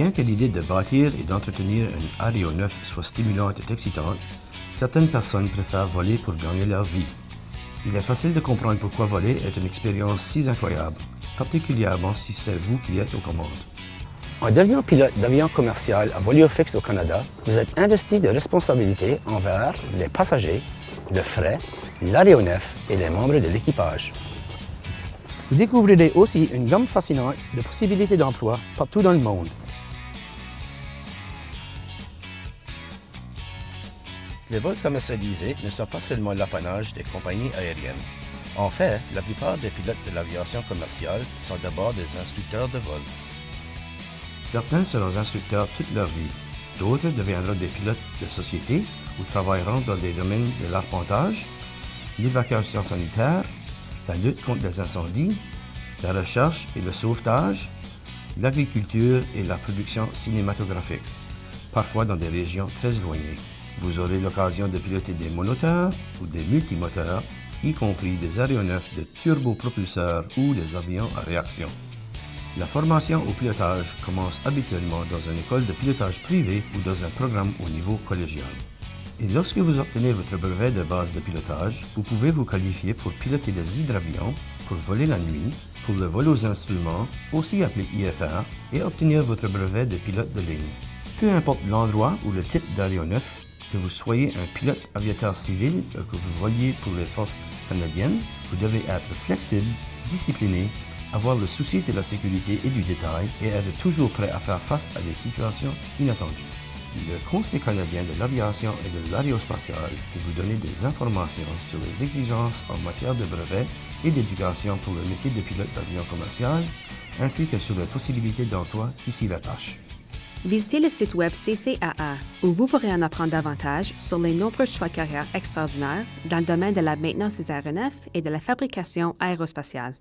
Bien que l'idée de bâtir et d'entretenir un aéronef soit stimulante et excitante, certaines personnes préfèrent voler pour gagner leur vie. Il est facile de comprendre pourquoi voler est une expérience si incroyable, particulièrement si c'est vous qui êtes aux commandes. En devenant pilote d'avion commercial à voilure fixe au Canada, vous êtes investi de responsabilités envers les passagers, le fret, l'aéronef et les membres de l'équipage. Vous découvrirez aussi une gamme fascinante de possibilités d'emploi partout dans le monde. Les vols commercialisés ne sont pas seulement l'apanage des compagnies aériennes. En fait, la plupart des pilotes de l'aviation commerciale sont d'abord des instructeurs de vol. Certains seront instructeurs toute leur vie. D'autres deviendront des pilotes de société ou travailleront dans des domaines de l'arpentage, l'évacuation sanitaire, la lutte contre les incendies, la recherche et le sauvetage, l'agriculture et la production cinématographique, parfois dans des régions très éloignées. Vous aurez l'occasion de piloter des monoteurs ou des multimoteurs, y compris des aéronefs de turbopropulseurs ou des avions à réaction. La formation au pilotage commence habituellement dans une école de pilotage privée ou dans un programme au niveau collégial. Et lorsque vous obtenez votre brevet de base de pilotage, vous pouvez vous qualifier pour piloter des hydravions, pour voler la nuit, pour le vol aux instruments, aussi appelé IFR, et obtenir votre brevet de pilote de ligne. Peu importe l'endroit ou le type d'aéronef, que vous soyez un pilote aviateur civil ou que vous voliez pour les forces canadiennes, vous devez être flexible, discipliné, avoir le souci de la sécurité et du détail et être toujours prêt à faire face à des situations inattendues. Le Conseil canadien de l'aviation et de l'aérospatiale peut vous donner des informations sur les exigences en matière de brevets et d'éducation pour le métier de pilote d'avion commercial, ainsi que sur les possibilités d'emploi qui s'y rattachent. Visitez le site web CCAA, où vous pourrez en apprendre davantage sur les nombreux choix de carrière extraordinaires dans le domaine de la maintenance des aéronefs et de la fabrication aérospatiale.